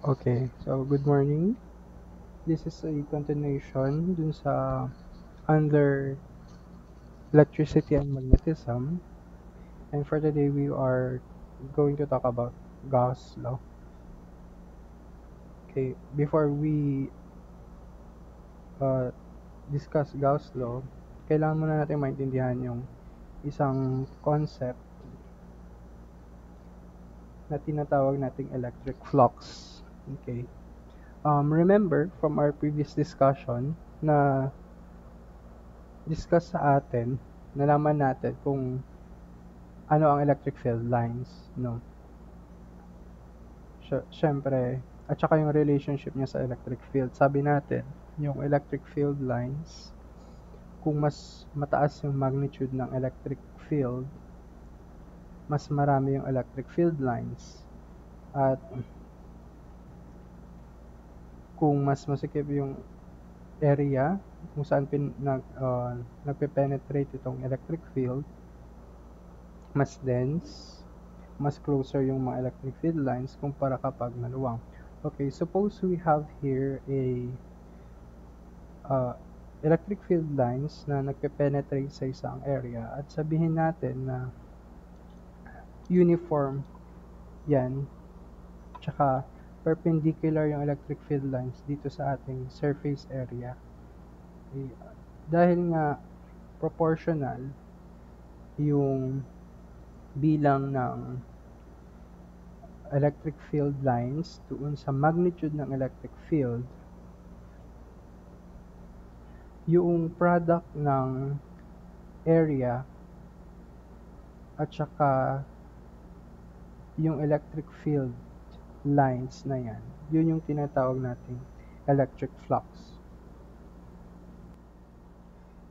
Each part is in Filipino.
Okay, so good morning. This is a continuation dun sa under electricity and magnetism. And for today, we are going to talk about Gauss law. Okay, before we uh, discuss Gauss law, kailangan muna natin maintindihan yung isang concept na tinatawag nating electric flux. Okay. Remember from our previous discussion na discuss sa atin, nalaman natin kung ano ang electric field lines, no? Syempre, at saka yung relationship niya sa electric field. Sabi natin, yung electric field lines, kung mas mataas yung magnitude ng electric field, mas marami yung electric field lines. At kung mas masikip yung area kung saan nagpe-penetrate itong electric field, mas dense, mas closer yung mga electric field lines kumpara kapag maluwang. Okay, suppose we have here a electric field lines na nagpe-penetrate sa isang area at sabihin natin na uniform yan, tsaka perpendicular yung electric field lines dito sa ating surface area. Okay. Dahil nga proportional yung bilang ng electric field lines doon sa magnitude ng electric field, yung product ng area at saka yung electric field lines na yan, yun yung tinatawag nating electric flux.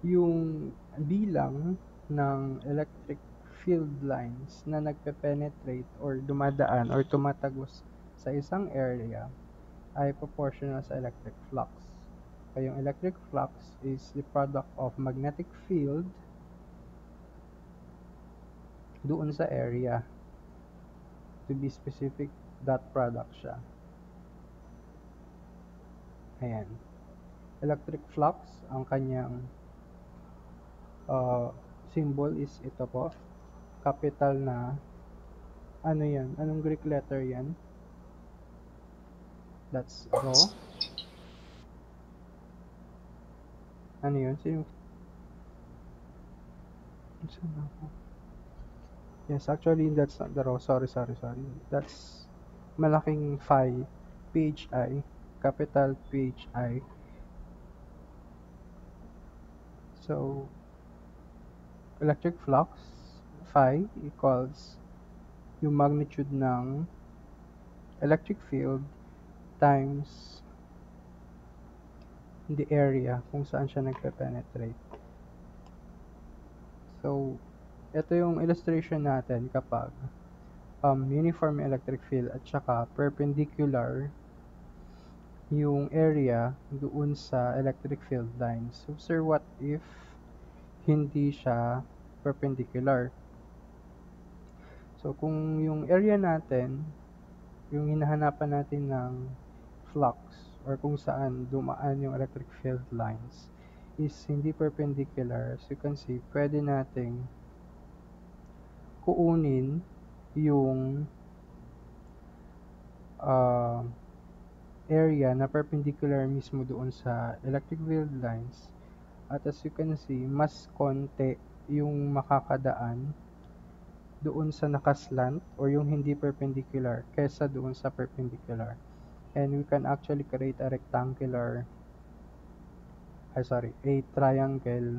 Yung bilang ng electric field lines na nagpe-penetrate or dumadaan or tumatagos sa isang area ay proportional sa electric flux. Kaya yung electric flux is the product of magnetic field doon sa area. To be specific, dot product siya. Ayan. Electric flux, ang kanyang symbol is ito po. Capital na, ano yan? Anong Greek letter yan? That's rho. Ano yun? Yes, actually, that's not the rho. Sorry. That's malaking phi, PHI, capital PHI. So, electric flux, phi, equals yung magnitude ng electric field times the area kung saan siya nagpe-penetrate. So, ito yung illustration natin kapag uniform electric field at saka perpendicular yung area doon sa electric field lines. So, sir, what if hindi siya perpendicular? So, kung yung area natin, yung hinahanapan natin ng flux or kung saan dumaan yung electric field lines is hindi perpendicular, as you can see, pwede nating kuunin yung area na perpendicular mismo doon sa electric field lines. At as you can see, mas konti yung makakadaan doon sa nakaslant or yung hindi perpendicular kesa doon sa perpendicular. And we can actually create a triangle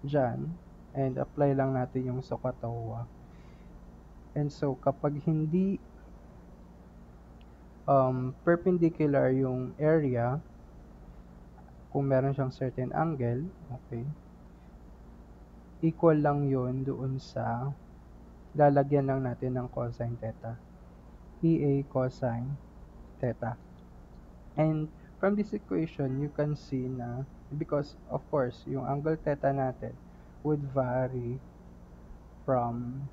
dyan and apply lang natin yung SOHCAHTOA. And so, kapag hindi perpendicular yung area, kung meron siyang certain angle, okay, equal lang yun doon sa lalagyan lang natin ng cosine theta. EA cosine theta. And from this equation, you can see na, because of course, yung angle theta natin would vary from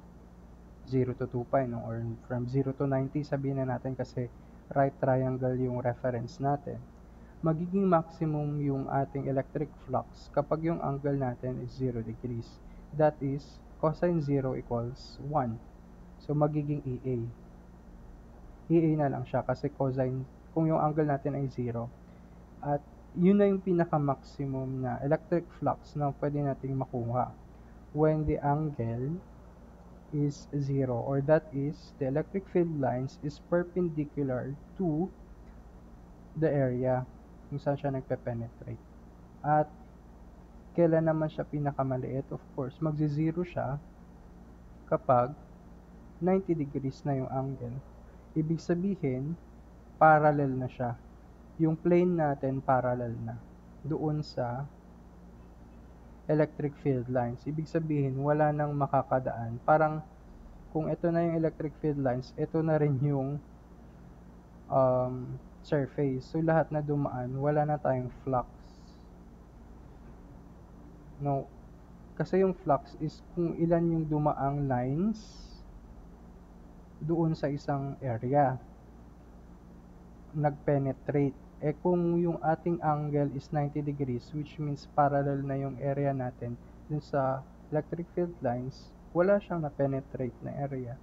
0 to 2 pi, no? Or from 0 to 90, sabihin na natin kasi right triangle yung reference natin. Magiging maximum yung ating electric flux kapag yung angle natin is 0 degrees. That is, cosine 0 equals 1. So, magiging EA. EA na lang siya kasi cosine, kung yung angle natin ay 0. At yun na yung pinaka-maximum na electric flux na pwede nating makuha when the angle is 0, or that is, the electric field lines is perpendicular to the area kung saan siya nagpe-penetrate. At kailan naman siya pinakamaliit? Of course, magzi-zero siya kapag 90 degrees na yung angle. Ibig sabihin, parallel na siya. Yung plane natin parallel na doon sa electric field lines. Ibig sabihin, wala nang makakadaan. Parang kung ito na yung electric field lines, ito na rin yung surface. So, lahat na dumaan, wala na tayong flux. No, kasi yung flux is kung ilan yung dumaang lines doon sa isang area, nagpenetrate. Eh kung yung ating angle is 90 degrees, which means parallel na yung area natin dun sa electric field lines, wala siyang na-penetrate na area.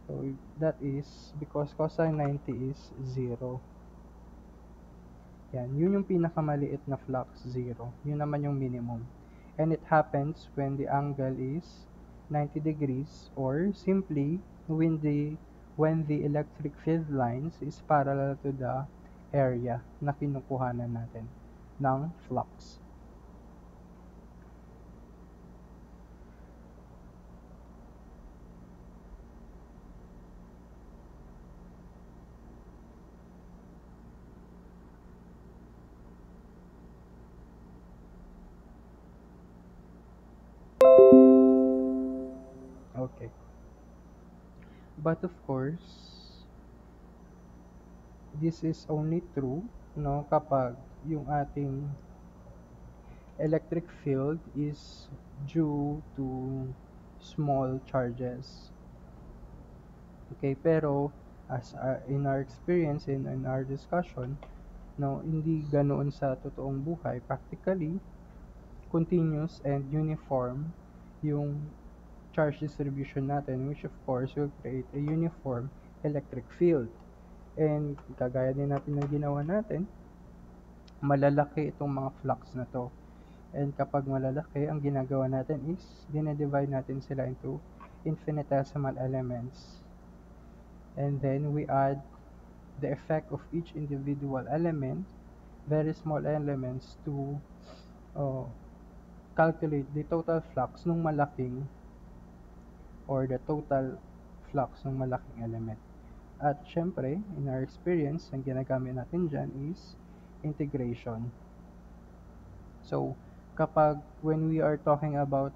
So, that is because cosine 90 is 0. Yan, yun yung pinakamaliit na flux, 0. Yun naman yung minimum. And it happens when the angle is 90 degrees, or simply when the electric field lines is parallel to the area na kinukuhanan natin ng flux. Okay. But of course, this is only true, no, kapag yung ating electric field is due to small charges. Okay, pero as in our experience, in our discussion, no, hindi ganoon sa totoong buhay. Practically, continuous and uniform yung charge distribution natin, which of course will create a uniform electric field. And kagaya din natin ng ginawa natin, malalaki itong mga flux na to. And kapag malalaki, ang ginagawa natin is dinedivide natin sila into infinitesimal elements. And then we add the effect of each individual element, very small elements, to calculate the total flux ng malaking, or the total flux ng malaking element. At syempre, in our experience, ang ginagamit natin dyan is integration. So, kapag when we are talking about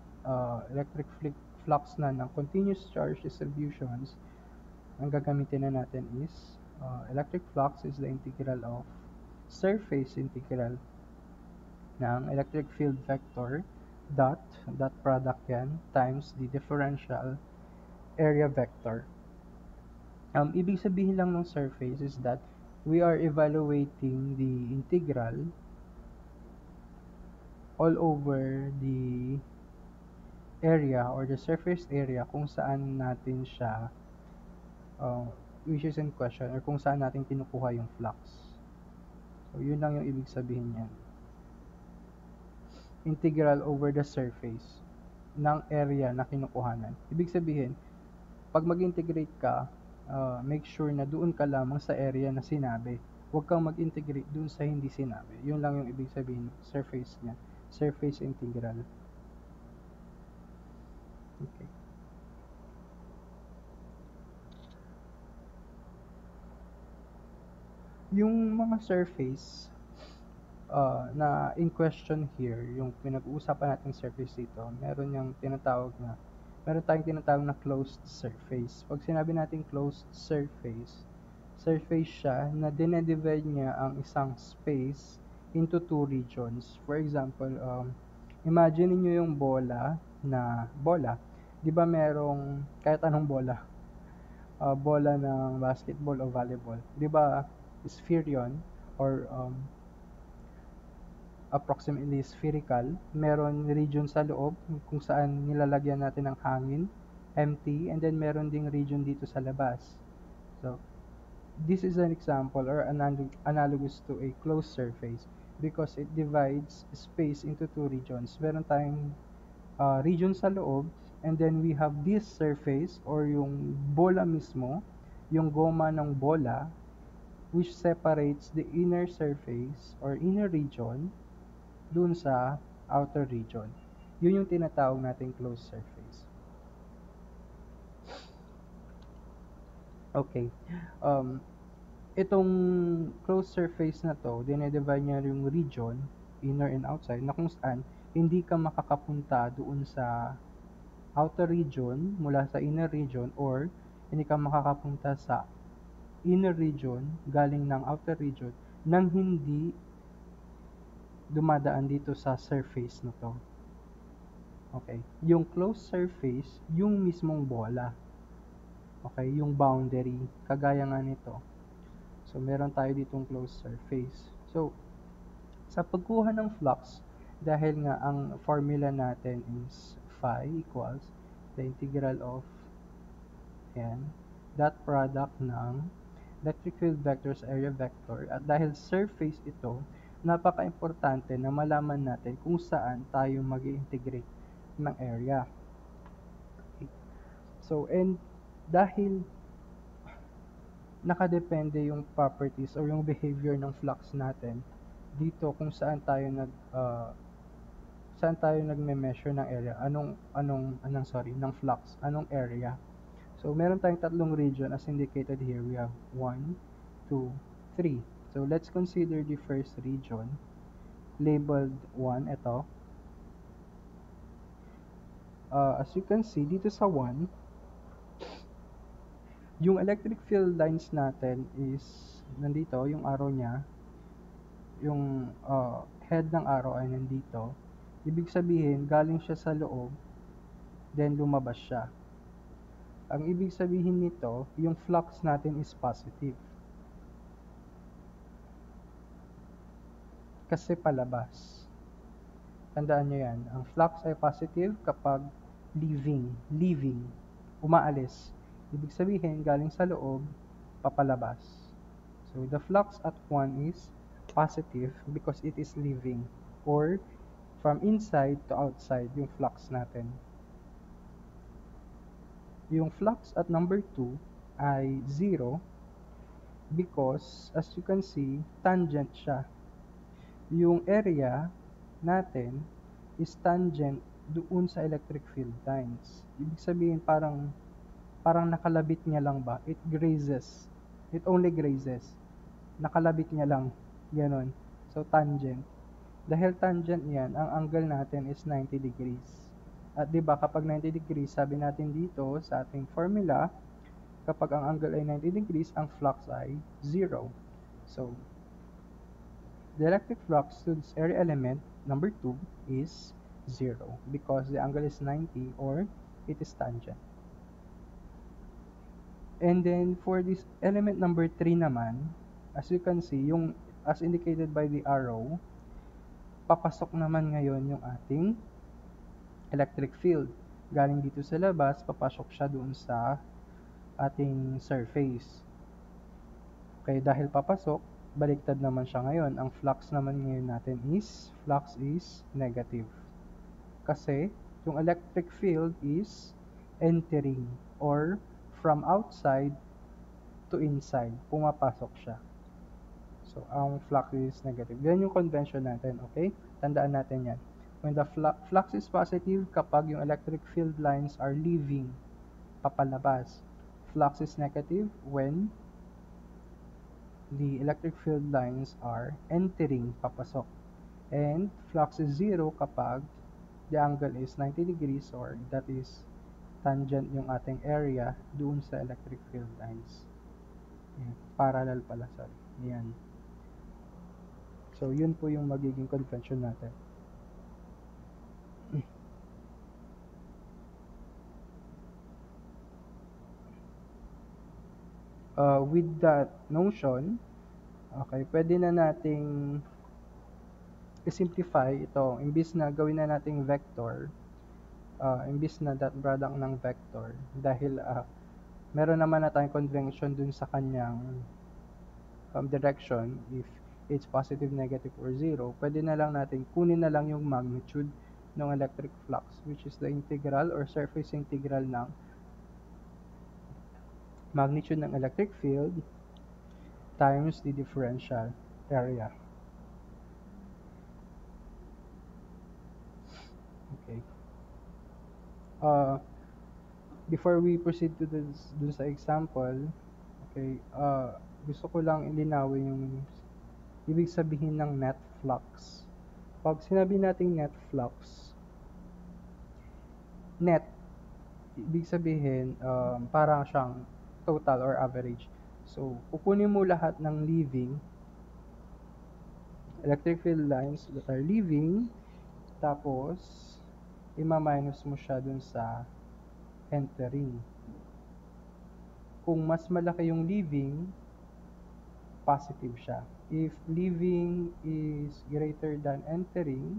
electric flux na ng continuous charge distributions, ang gagamitin na natin is electric flux is the integral of surface integral ng electric field vector dot product yan times the differential area vector. Ibig sabihin lang ng surface is that we are evaluating the integral all over the area or the surface area kung saan natin siya which is in question, or kung saan natin kinukuha yung flux. So, yun lang yung ibig sabihin niyan. Integral over the surface ng area na kinukuhanan. Ibig sabihin, pag mag-integrate ka, make sure na doon ka lamang sa area na sinabi. Huwag kang mag-integrate doon sa hindi sinabi. Yun lang yung ibig sabihin, surface niya. Surface integral. Okay. Yung mga surface na in question here, yung pinag-uusapan natin surface dito, meron tayong tinatawag na closed surface. Pag sinabi natin closed surface siya na dinedivide niya ang isang space into two regions. For example, imagine niyo yung bola 'Di ba merong kahit anong bola, bola ng basketball o volleyball, 'di ba sphere 'yun or approximately spherical, meron region sa loob kung saan nilalagyan natin ng hangin, empty, and then meron ding region dito sa labas. So, this is an example or analogous to a closed surface because it divides space into two regions. Meron tayong region sa loob, and then we have this surface or yung bola mismo, yung goma ng bola, which separates the inner surface or inner region dun sa outer region. Yun yung tinatawag nating closed surface. Okay. Itong closed surface na to, dinedivide niya yung region, inner and outside, na kung saan hindi ka makakapunta doon sa outer region mula sa inner region or hindi ka makakapunta sa inner region galing ng outer region nang hindi dumadaan dito sa surface na to. Okay. Yung closed surface, yung mismong bola. Okay, yung boundary, kagaya nga nito. So, meron tayo ditong closed surface. So, sa pagkuha ng flux, dahil nga ang formula natin is phi equals the integral of dot product ng electric field vector sa area vector. At dahil surface ito, napaka-importante na malaman natin kung saan tayo mag-integrate ng area. Okay. So, and dahil nakadepende yung properties or yung behavior ng flux natin dito kung saan tayo nagme-measure ng area, ng flux, anong area. So, meron tayong tatlong region as indicated here. We have 1, 2, 3. So, let's consider the first region, labeled 1, ito. As you can see, dito sa 1, yung electric field lines natin is, nandito, yung arrow niya, yung head ng arrow ay nandito. Ibig sabihin, galing siya sa loob, then lumabas siya. Ang ibig sabihin nito, yung flux natin is positive. Kasi palabas. Tandaan nyo yan. Ang flux ay positive kapag leaving, umaalis. Ibig sabihin, galing sa loob, papalabas. So, the flux at 1 is positive because it is leaving or from inside to outside yung flux natin. Yung flux at number 2 ay 0 because, as you can see, tangent siya. Yung area natin is tangent doon sa electric field lines. Ibig sabihin, parang nakalabit niya lang ba? It grazes. It only grazes. Nakalabit niya lang. Ganon. So, tangent. Dahil tangent yan, ang angle natin is 90 degrees. At diba, kapag 90 degrees, sabi natin dito sa ating formula, kapag ang angle ay 90 degrees, ang flux ay 0. So, the electric flux to this area element, number 2, is 0 because the angle is 90 or it is tangent. And then, for this element number 3 naman, as you can see, yung as indicated by the arrow, papasok naman ngayon yung ating electric field. Galing dito sa labas, papasok siya doon sa ating surface. Okay, dahil papasok, baliktad naman siya ngayon. Ang flux naman ngayon natin is, flux is negative. Kasi, yung electric field is entering or from outside to inside. Pumapasok siya. So, ang flux is negative. Yan yung convention natin, okay? Tandaan natin yan. When the flux is positive, kapag yung electric field lines are leaving, papalabas. Flux is negative when the electric field lines are entering, papasok. And flux is 0 kapag the angle is 90 degrees or that is tangent yung ating area doon sa electric field lines. Yan. Parallel pala, sorry. Yan. So, yun po yung magiging convention natin. With that notion, okay, pwede na nating i-simplify ito. Imbis na gawin na nating vector, imbis na dot product ng vector, dahil meron naman na tayong convention dun sa kanyang direction, if it's positive, negative, or zero, pwede na lang natin kunin na lang yung magnitude ng electric flux, which is the integral or surface integral ng magnitude ng electric field times the differential area. Okay. Before we proceed to dun sa example, okay, gusto ko lang ilinawin yung ibig sabihin ng net flux. Pag sinabi nating net flux, net, ibig sabihin, parang siyang total or average. So, kukunin mo lahat ng leaving electric field lines that are leaving, tapos, ima-minus mo siya dun sa entering. Kung mas malaki yung leaving, positive siya. If leaving is greater than entering,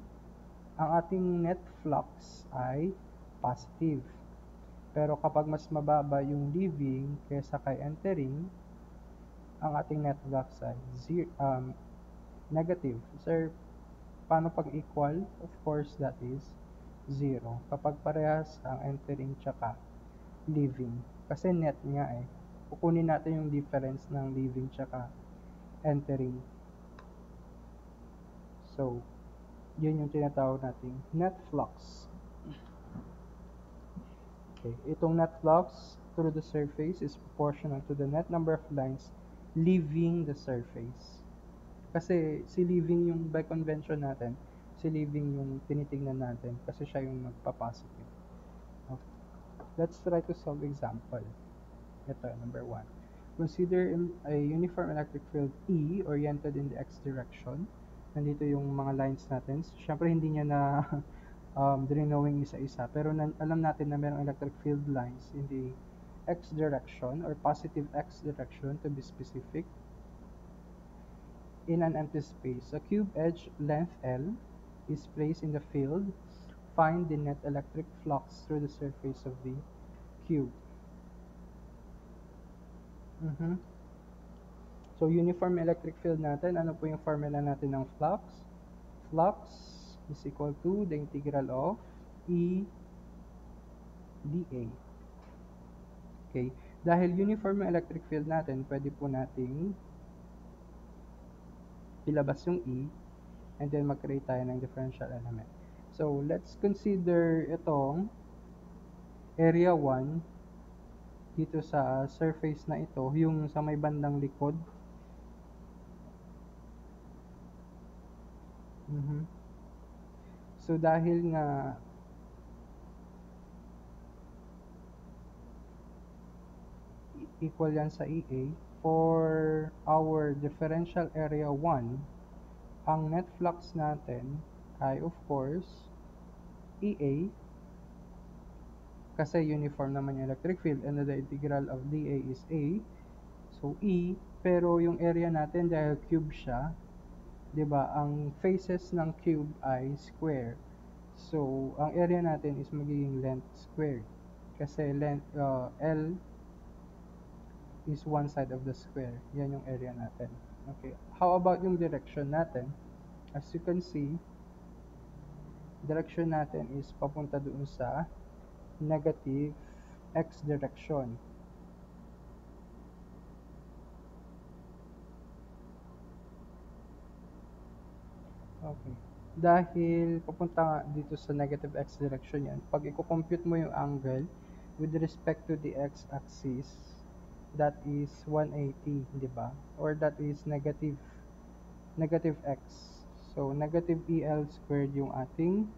ang ating net flux ay positive. Pero kapag mas mababa yung leaving kaysa kay entering, ang ating net flux ay negative. Sir, paano pag equal? Of course, that is 0. Kapag parehas ang entering tsaka leaving. Kasi net nga eh. Kukunin natin yung difference ng leaving tsaka entering. So, yun yung tinatawag nating net flux. Okay, itong net flux through the surface is proportional to the net number of lines leaving the surface. Kasi si leaving yung by convention natin, si leaving yung tinitingnan natin kasi siya yung magpa-positive. Okay. Let's try to solve example. Ito, number 1. Consider a uniform electric field E oriented in the x direction. Nandito yung mga lines natin. Siyempre, hindi niya na drawing isa-isa. Pero alam natin na mayroong electric field lines in the x direction or positive x direction to be specific in an empty space. A cube edge length L is placed in the field. Find the net electric flux through the surface of the cube. So, uniform electric field natin, ano po yung formula natin ng flux? Flux is equal to the integral of E dA. Okay. Dahil uniform electric field natin, pwede po nating ilabas yung E and then mag-create tayo ng differential element. So, let's consider itong area 1 dito sa surface na ito, yung sa may bandang likod. So, dahil nga equal yan sa EA, for our differential area 1, ang net flux natin ay of course EA, kasi uniform naman yung electric field and the integral of dA is A. So, E, pero yung area natin dahil cube siya, 'di ba? Ang faces ng cube ay square. So, ang area natin is magiging length squared. Kasi length L is one side of the square. Yan yung area natin. Okay. How about yung direction natin? As you can see, direction natin is papunta doon sa negative x direction. Okay. Dahil papunta nga dito sa negative x direction yan, pag i-compute mo yung angle with respect to the x-axis, that is 180, di ba? Or that is negative x. So, negative EL squared yung ating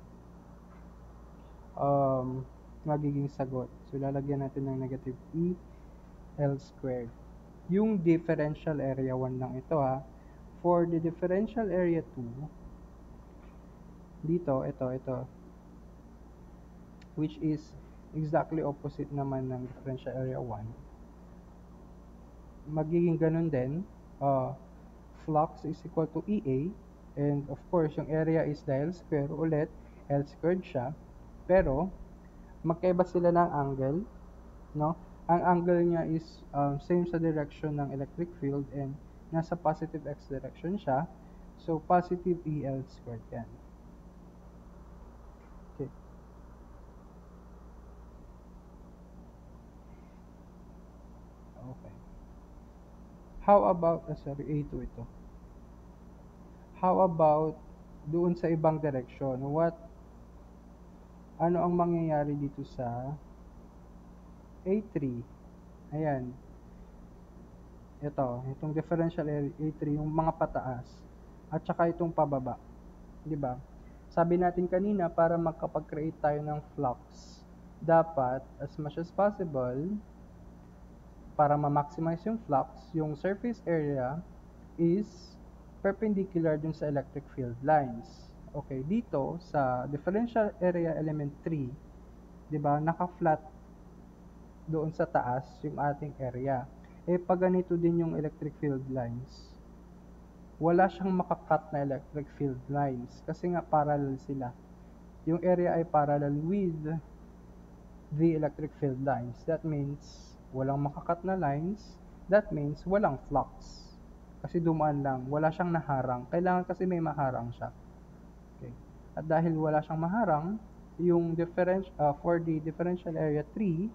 magiging sagot. So, lalagyan natin ng negative EL squared. Yung differential area 1 lang ito ha. For the differential area 2, dito, ito, which is exactly opposite naman ng differential area 1. magiging ganun din. Flux is equal to EA, and of course, yung area is dahil square ulit, L squared siya. Pero, magkaiba sila ng angle, no? Ang angle niya is same sa direction ng electric field and nasa positive x direction siya. So, positive EL squared yan. Okay. Okay. How about, sorry, A2 ito. How about doon sa ibang direction? Ano ang mangyayari dito sa A3? Ayan. Itong differential area A3, yung mga pataas. At saka itong pababa. Di ba? Sabi natin kanina, para makapag-create tayo ng flux, dapat, as much as possible, para ma-maximize yung flux, yung surface area is perpendicular dun sa electric field lines. Okay, dito sa differential area element 3, 'di ba, naka-flat doon sa taas yung ating area. Pag ganito din yung electric field lines, wala siyang makakat na electric field lines kasi nga parallel sila. Yung area ay parallel with the electric field lines. That means walang makakat na lines. That means walang flux. Kasi dumaan lang, wala siyang naharang. Kailangan kasi may maharang siya. Okay. At dahil wala siyang maharang, yung for the differential area 3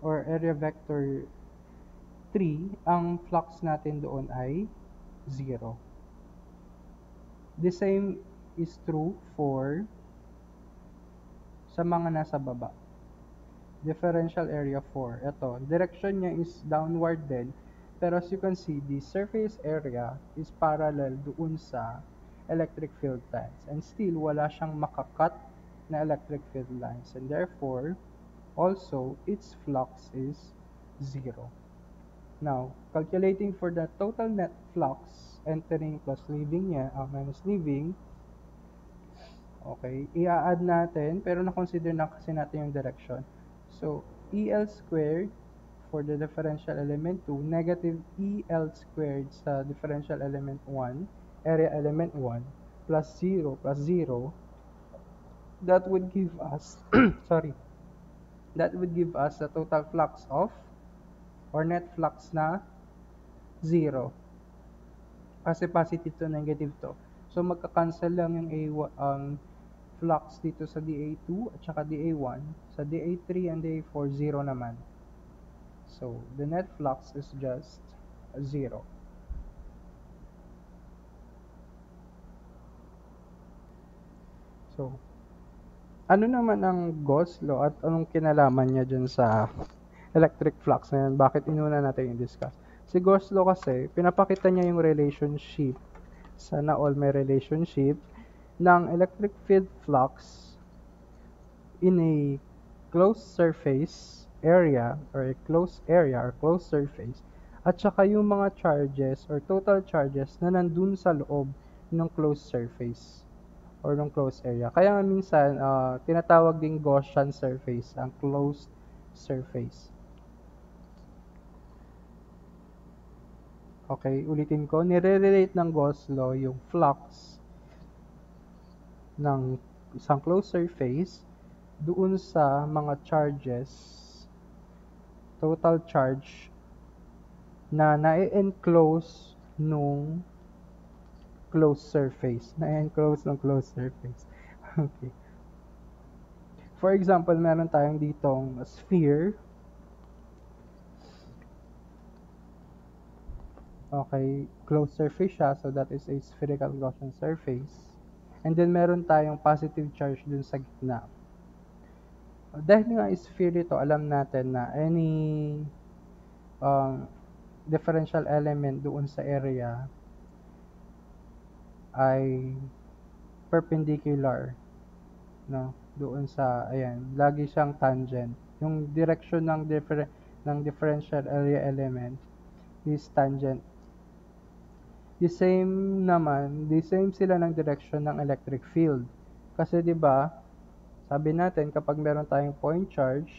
or area vector 3, ang flux natin doon ay 0. The same is true for sa mga nasa baba. Differential area 4. Ito, direction niya is downward din. Pero as you can see, the surface area is parallel doon sa electric field lines. And still, wala siyang makakat na electric field lines. And therefore, also, its flux is 0. Now, calculating for the total net flux, entering plus leaving niya, minus leaving, okay, i-add natin, pero na-consider na kasi natin yung direction. So, EL squared for the differential element 2, negative EL squared sa differential element 1, area element 1, plus 0, that would give us, sorry, that would give us a total flux of, or net flux na 0. Kasi positive to negative to. So, magka-cancel lang yung flux dito sa dA2 at saka dA1. Sa dA3 and dA4, 0 naman. So, the net flux is just 0. So, ano naman ang Gauss law at anong kinalaman niya dyan sa electric flux na yan? Bakit inuna natin i-discuss? Si Gauss law kasi, pinapakita niya yung relationship, sana all may relationship, ng electric field flux in a closed surface area or a closed area or closed surface at saka yung mga charges or total charges na nandun sa loob ng closed surface or ng closed area. Kaya nga minsan, tinatawag ding Gaussian surface, ang closed surface. Okay, ulitin ko, nire-relate ng Gauss law yung flux ng isang closed surface doon sa mga charges, total charge na na-enclose nung closed surface. Na-enclose ng closed surface. Okay. For example, meron tayong ditong sphere. Okay, closed surface siya, so that is a spherical Gaussian surface. And then meron tayong positive charge dun sa gitna. Dahil nga sphere ito, alam natin na any differential element doon sa area ay perpendicular, no, doon sa, ayan, lagi siyang tangent. Yung direction ng differential area element is tangent. The same sila ng direction ng electric field. Kasi 'di ba, sabi natin kapag meron tayong point charge,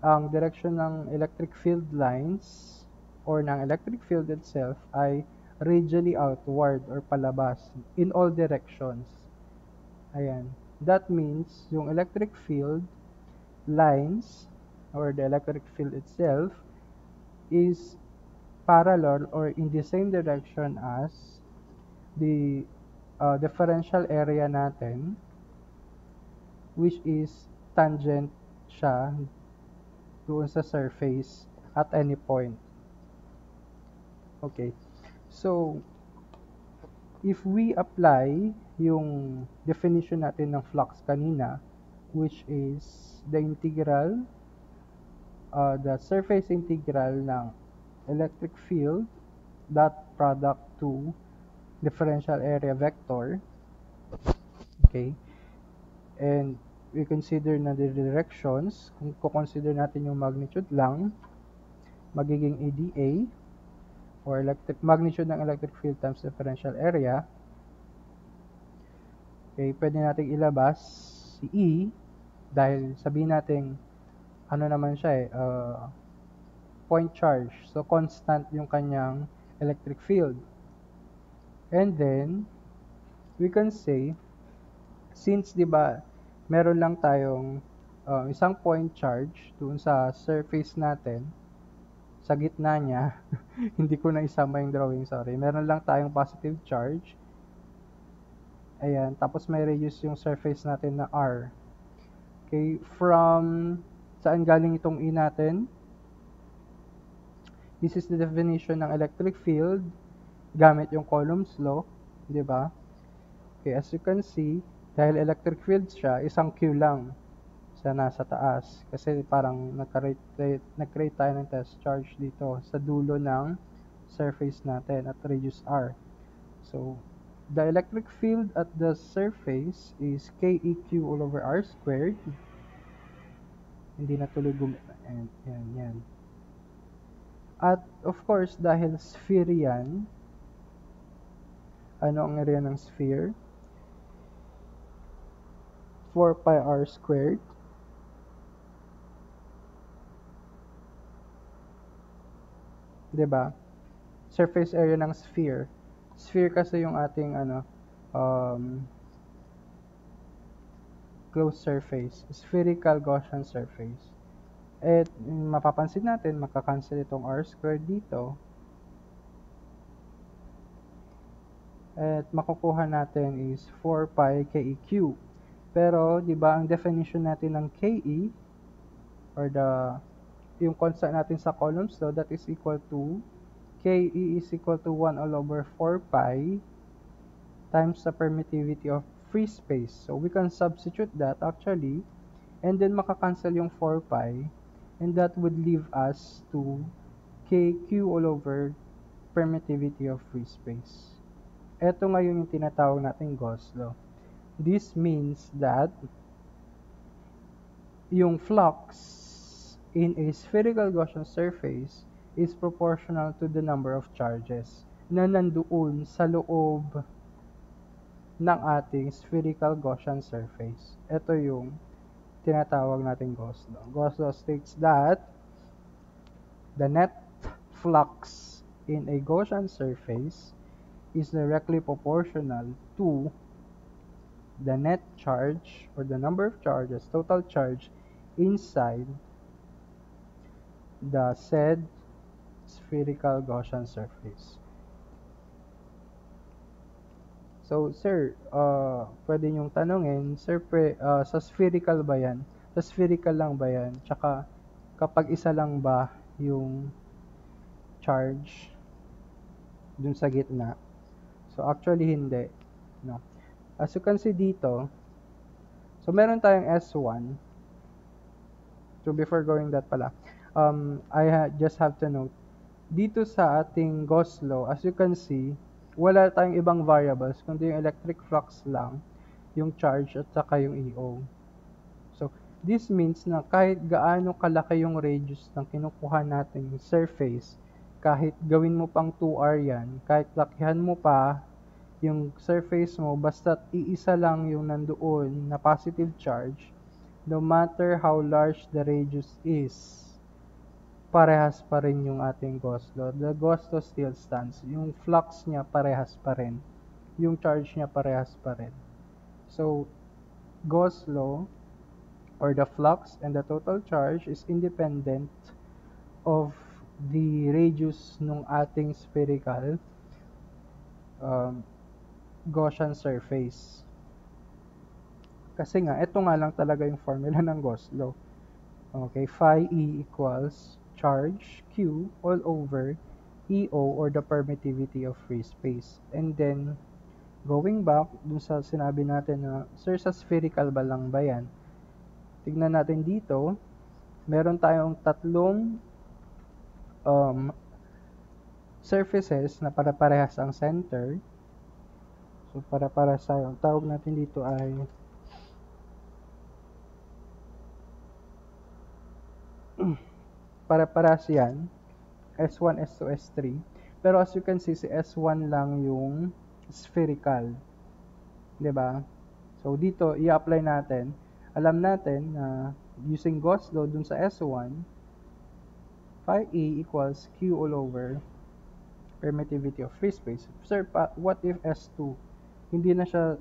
ang direction ng electric field lines or ng electric field itself ay radially outward or palabas in all directions. Ayan. That means yung electric field lines or the electric field itself is parallel or in the same direction as the differential area natin, which is tangent siya doon sa surface at any point. Okay. So, if we apply yung definition natin ng flux kanina, which is the integral, the surface integral ng electric field, dot product to differential area vector, okay, and we consider na the directions, kung consider natin yung magnitude lang, magiging EDA, or magnitude ng electric field times differential area. Okay, pwede nating ilabas si E, dahil sabihin natin, ano naman siya point charge. So, constant yung kanyang electric field. And then, we can say, since, di ba, meron lang tayong isang point charge doon sa surface natin, sa gitna niya, hindi ko na isama yung drawing, sorry. Meron lang tayong positive charge. Ayan, tapos may radius yung surface natin na R. Okay, from saan galing itong E natin? This is the definition ng electric field gamit yung Coulomb's law, di ba? Okay, as you can see, dahil electric field siya, isang Q lang sa nasa taas. Kasi parang nag-create tayo ng test charge dito sa dulo ng surface natin at radius R. So, the electric field at the surface is KEQ all over R squared. Hindi na tuloy yan. At of course, dahil sphere yan, ano ang area ng sphere? 4 pi R squared. Diba? Surface area ng sphere. Sphere kasi yung ating closed surface. Spherical Gaussian surface. At mapapansin natin, makakancel itong R squared dito. At makukuha natin is 4 pi KEQ. Pero, di ba, ang definition natin ng KE, or yung constant natin sa Coulomb's law, that is equal to, KE is equal to 1 all over 4 pi times the permittivity of free space. So, we can substitute that actually, and then makakancel yung 4 pi, and that would leave us to KQ all over permittivity of free space. Ito ngayon yung tinatawag natin Gauss law. This means that yung flux in a spherical Gaussian surface is proportional to the number of charges na nandoon sa loob ng ating spherical Gaussian surface. Ito yung tinatawag natin Gauss law. Gauss law states that the net flux in a Gaussian surface is directly proportional to the net charge or the number of charges, total charge inside the said spherical Gaussian surface. So, sir, pwede niyong tanungin, sir, sa spherical ba yan? Sa spherical lang ba yan? Tsaka, kapag isa lang ba yung charge dun sa gitna? So, actually, hindi. No. As you can see dito, so meron tayong S1. So, before going that pala, I just have to note, dito sa ating Gauss law, as you can see, wala tayong ibang variables, kundi yung electric flux lang, yung charge at saka yung EO. So, this means na kahit gaano kalaki yung radius ng kinukuha nating surface, kahit gawin mo pang 2R yan, kahit lakihan mo pa yung surface mo, basta iisa lang yung nandoon na positive charge, no matter how large the radius is, parehas pa rin yung ating gauss law. The gauss law still stands. Yung flux niya parehas pa rin. Yung charge niya parehas pa rin. So, Gauss law, or the flux and the total charge, is independent of the radius ng ating spherical Gaussian surface. Kasi nga, ito nga lang talaga yung formula ng Gauss law. Okay, phi E equals charge Q all over EO, or the permittivity of free space. And then, going back dun sa sinabi natin na, sir, sa spherical ba lang ba yan? Tignan natin dito, meron tayong tatlong surfaces na para-parehas ang center. So, para-parehas tayo. Ang tawag natin dito ay para-parehas yan. S1, S2, S3. Pero as you can see, si S1 lang yung spherical. 'Di ba? So, dito, i-apply natin. Alam natin na using Gauss law dun sa S1, phi A equals Q all over permittivity of free space. Sir, what if S2? Hindi na siya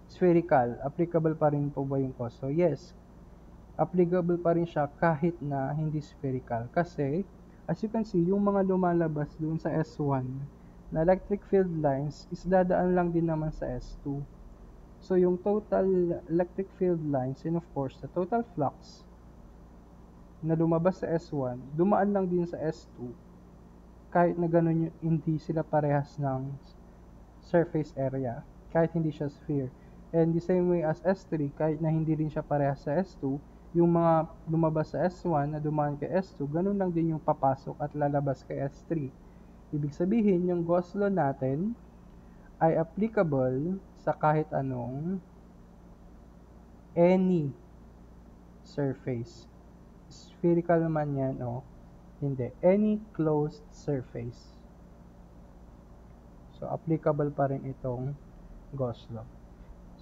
spherical. Applicable pa rin po ba yung Gauss? So, yes. Applicable pa rin siya kahit na hindi spherical. Kasi, as you can see, yung mga lumalabas dun sa S1 na electric field lines is dadaan lang din naman sa S2. So, yung total electric field lines and of course, the total flux na lumabas sa S1, dumaan lang din sa S2 kahit na ganun hindi sila parehas ng surface area, kahit hindi siya sphere. And the same way as S3, kahit na hindi rin siya parehas sa S2, yung mga lumabas sa S1 na dumaan kay S2, ganun lang din yung papasok at lalabas kay S3. Ibig sabihin, yung Gauss law natin ay applicable sa kahit anong any surface. Spherical man yan o hindi. Any closed surface. So, applicable pa rin itong Gauss law.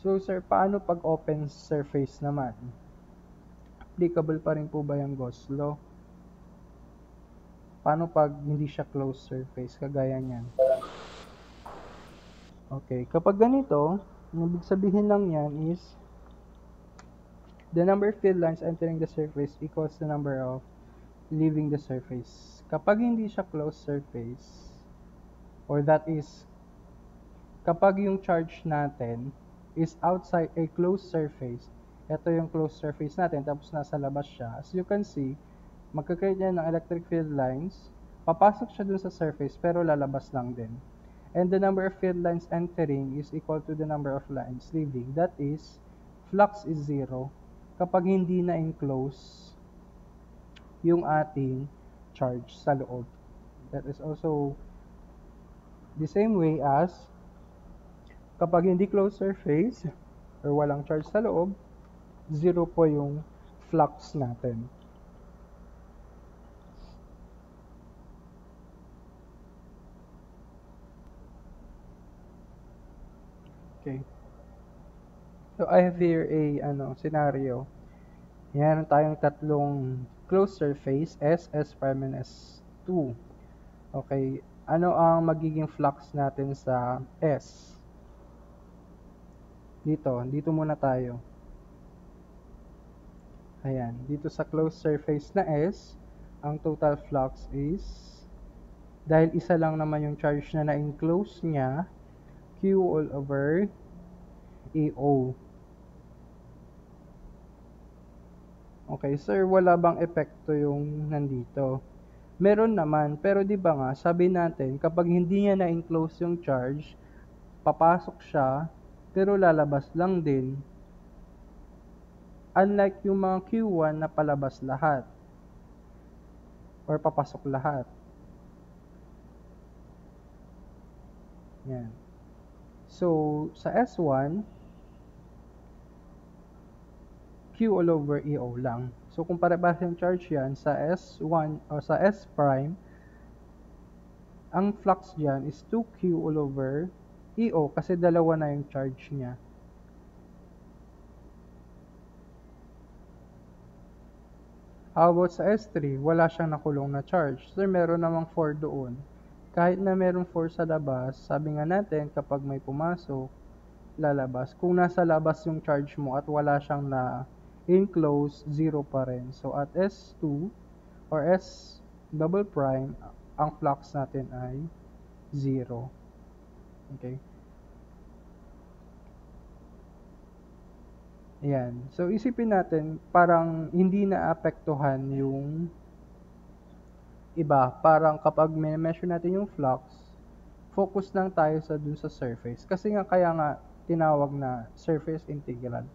So, sir, paano pag open surface naman? Applicable pa rin po ba yung Gauss law? Paano pag hindi siya closed surface? Kagaya niyan. Okay, kapag ganito, ibig sabihin lang yan is the number of field lines entering the surface equals the number of leaving the surface. Kapag hindi siya closed surface, or that is, kapag yung charge natin is outside a closed surface, ito yung closed surface natin, tapos nasa labas siya. As you can see, magkakreate niya ng electric field lines, papasok siya dun sa surface, pero lalabas lang din. And the number of field lines entering is equal to the number of lines leaving. That is, flux is 0 kapag hindi na enclose yung ating charge sa loob. That is also the same way as kapag hindi closed surface or walang charge sa loob, 0 po yung flux natin. Okay. So, I have here a scenario. Meron tayong tatlong closed surface, S, S prime, and S2. Okay. Ano ang magiging flux natin sa S? Dito muna tayo. Ayan. Dito sa closed surface na S, ang total flux is, dahil isa lang naman yung charge na na-enclose niya, Q all over AO. Okay, sir, wala bang epekto yung nandito? Meron naman, pero di ba nga, sabi natin, kapag hindi niya na-enclose yung charge, papasok siya, pero lalabas lang din. Unlike yung mga Q1 na palabas lahat, or papasok lahat. Yan. So, sa S1, Q all over EO lang. So, kung parehas yung charge yan, sa S1 o sa S prime, ang flux dyan is 2Q all over EO kasi dalawa na yung charge niya. How about sa S3? Wala siyang nakulong na charge. So, meron namang 4 doon. Kahit na merong 4 sa labas, sabi nga natin, kapag may pumasok, lalabas. Kung nasa labas yung charge mo at wala siyang na enclose, 0 pa rin. So, at S2 or S double prime, ang flux natin ay 0. Okay? Ayan. So, isipin natin, parang hindi naapektuhan yung iba. Parang kapag measure natin yung flux, focus lang tayo dun sa surface. Kasi nga, kaya nga, tinawag na surface integral.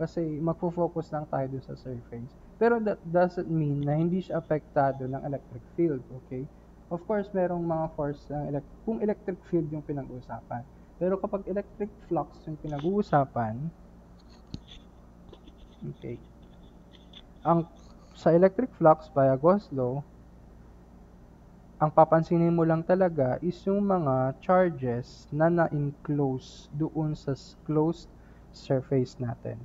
Kasi magfo-focus lang tayo dun sa surface. Pero that doesn't mean na hindi siya apektado ng electric field, okay? Of course, merong mga force ng kung electric field yung pinag-uusapan. Pero kapag electric flux yung pinag-uusapan, okay, sa electric flux via Gauss law, ang papansinin mo lang talaga is yung mga charges na na-enclose doon sa closed surface natin.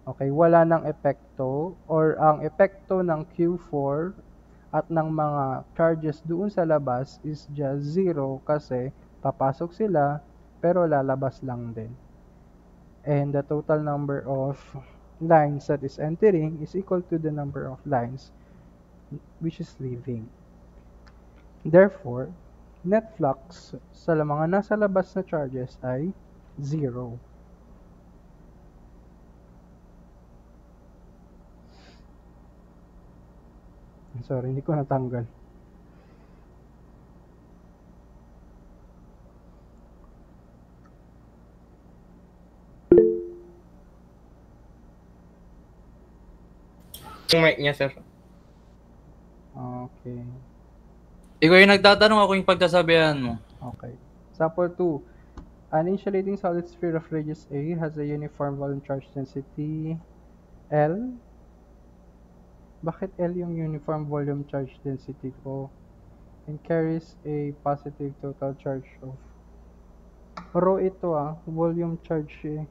Okay, wala nang epekto or ang epekto ng Q4 at ng mga charges doon sa labas is just 0 kasi papasok sila pero lalabas lang din. And the total number of lines that is entering is equal to the number of lines which is leaving. Therefore, net flux sa mga nasa labas na charges ay 0. Sorry, hindi ko natanggal. Yung mic niya, sir. Okay. Ikaw yung nagtatanong, ako yung pagkasabihan mo. Okay. Example 2. An insulating solid sphere of radius A has a uniform volume charge density L. Bakit L yung uniform volume charge density ko? And carries a positive total charge of rho ito volume charge eh.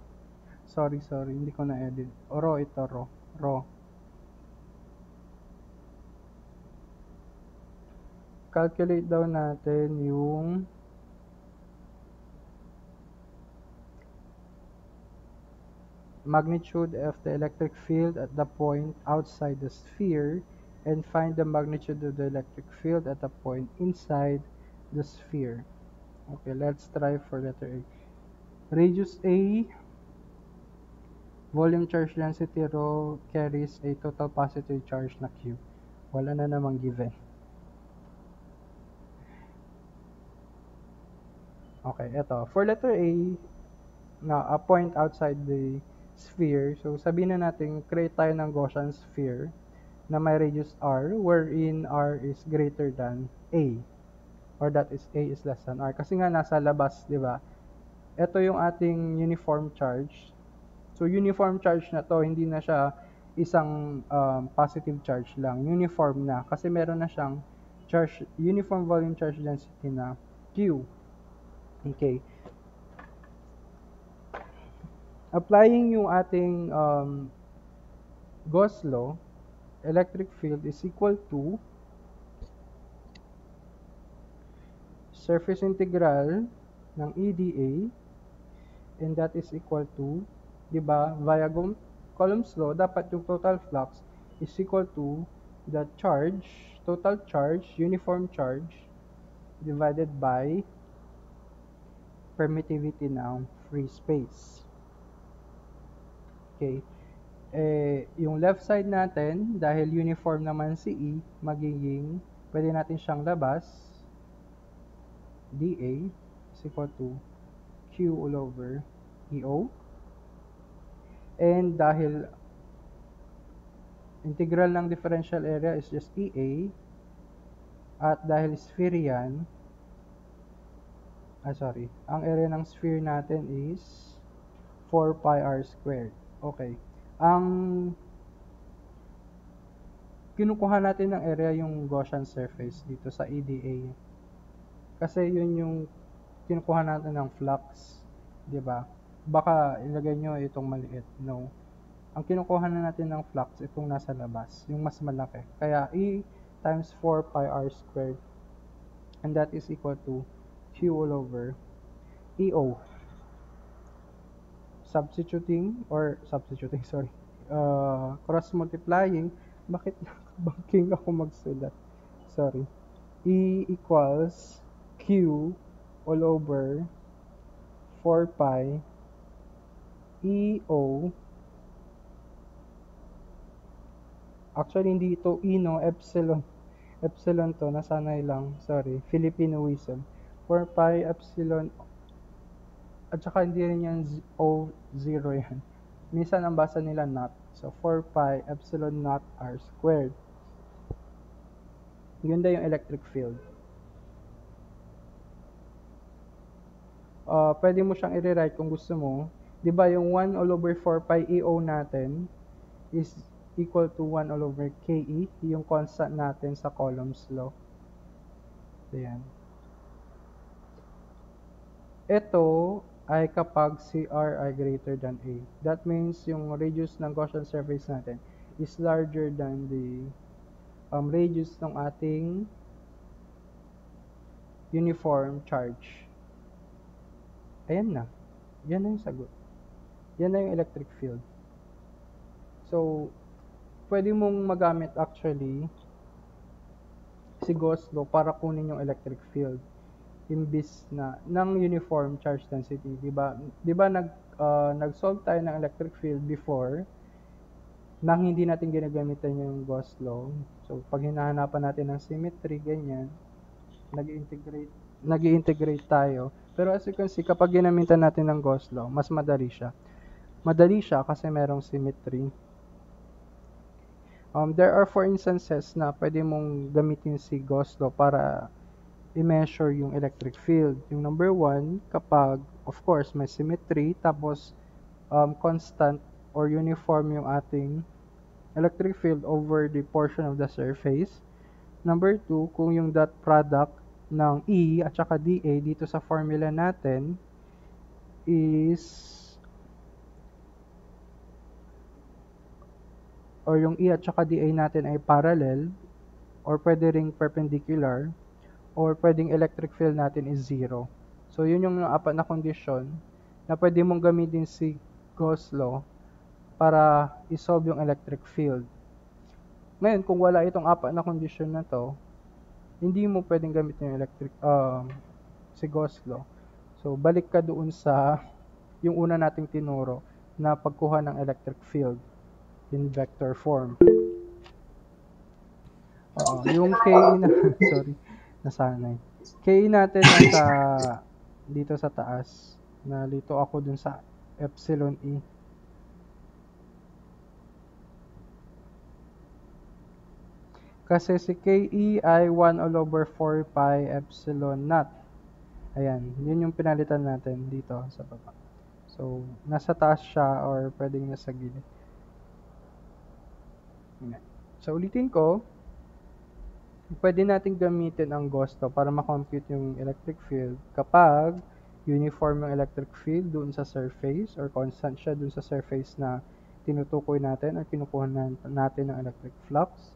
Sorry, hindi ko na-edit. Rho ito, rho. Calculate daw natin yung magnitude of the electric field at the point outside the sphere and find the magnitude of the electric field at the point inside the sphere. Okay, let's try for letter A. Radius A, volume charge density rho carries a total positive charge na Q. Wala na namang given. Okay, eto. For letter A, na a point outside the sphere, so sabihin na natin, create tayo ng Gaussian sphere na may radius r, wherein r is greater than a, or that is a is less than r. Kasi nga nasa labas, di ba? Ito yung ating uniform charge. So, uniform charge na to, hindi na siya isang positive charge lang. Uniform na. Kasi meron na siyang charge, uniform volume charge density na Q. Okay. Applying yung ating Gauss law, electric field is equal to surface integral ng EDA, and that is equal to, di ba, via Coulomb's law, dapat yung total flux is equal to the charge, total charge, uniform charge, divided by permittivity ng free space. Okay. Yung left side natin, dahil uniform naman si E, magiging, pwede natin siyang labas, dA is equal to Q all over EO. And dahil integral ng differential area is just EA, at dahil sphere yan, ang area ng sphere natin is 4 pi r squared. Okay. Ang kinukuha natin ng area yung Gaussian surface dito sa EDA. Kasi yun yung kinukuha natin ng flux, 'di ba? Baka ilagay nyo itong maliit. No. ang kinukuha na natin ng flux, itong nasa labas, yung mas malaki. Kaya E times 4 pi r squared, and that is equal to Q all over EO. Substituting, sorry, cross multiplying, bakit banking ako magsulat? Sorry. E equals Q all over 4 pi EO. Actually, hindi ito E, no? Epsilon. Epsilon to, nasanay lang. Sorry. Filipinoism. 4 pi epsilon. At saka hindi rin yan O0 yan. Minsan ang basa nila not. So, 4 pi epsilon not r squared. Yun na yung electric field. Pwede mo siyang i-rewrite kung gusto mo. Di ba yung 1 all over 4 pi EO natin is equal to 1 all over KE, yung constant natin sa Coulomb's law. Ayan. Ito ay kapag CR ay greater than A. That means yung radius ng Gaussian surface natin is larger than the radius ng ating uniform charge. Ayan na. Yan na yung sagot. Yan na yung electric field. So, pwede mong magamit actually si Gauss law para kunin yung electric field imbis na ng uniform charge density, 'di ba? 'Di ba nag-solve tayo ng electric field before nang hindi natin ginagamitan yung Gauss law. So, pag hinahanapan natin ng symmetry, ganyan, nag-integrate tayo. Pero as you can see, kapag ginamitan natin ng Gauss law, mas madali siya. Madali siya kasi merong symmetry. There are 4 instances na pwede mong gamitin si Gauss law para i-measure yung electric field. Yung number 1, kapag, of course, may symmetry, tapos constant or uniform yung ating electric field over the portion of the surface. Number 2, kung yung dot product ng E at saka dA dito sa formula natin is or yung E at saka dA natin ay parallel or pwede ring perpendicular or pwedeng electric field natin is 0. So, yun yung apat na kondisyon na pwede mong gamitin si Gauss law para isolve yung electric field. Ngayon, kung wala itong apat na kondisyon na to, hindi mo pwedeng gamitin yung si Gauss law. So, balik ka doon sa yung una nating tinuro na pagkuha ng electric field in vector form. Yung K na, sorry, nasanay. K natin nasa dito sa taas. Nalito ako dun sa epsilon E. Kasi si KE ay 1 all over 4 pi epsilon naught. Ayan, yun yung pinalitan natin dito sa baba. So, nasa taas siya or pwedeng nasa gilid. So, ulitin ko. Pwede natin gamitin ang Gauss law para makompute yung electric field kapag uniform yung electric field doon sa surface or constant siya doon sa surface na tinutukoy natin or kinukuha natin ng electric flux.